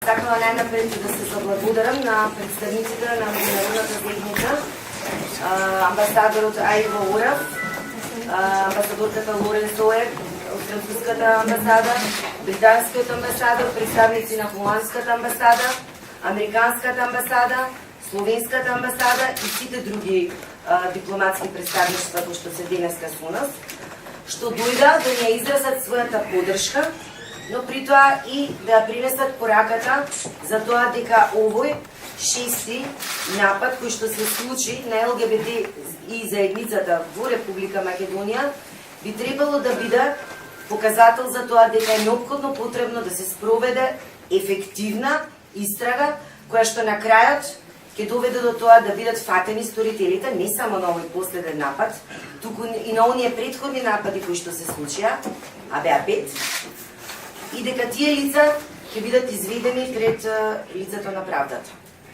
Сакала најнапред да се заблагодарам на представниците на меѓународната заедница, амбасадорот Ајво Урав, амбасадорката Лорен Соер од француската амбасада, британскиот амбасадор, представници на холандската амбасада, американската амбасада, словенската амбасада и сите други дипломатски представништва кои што се денеска со нас, што дојда да ни изразат својата поддршка, но при тоа и да принесат пораката за тоа дека овој шести напад кој што се случи на ЛГБТ и заедницата во Република Македонија би требало да биде показател за тоа дека е неопходно потребно да се спроведе ефективна истрага која што на крајот ќе доведе до тоа да бидат фатени сторителите не само на овој последен напад, туку и на оние претходни напади кои што се случија, а беа 5, и дека тие лица ќе бидат изведени пред лицето на правдата.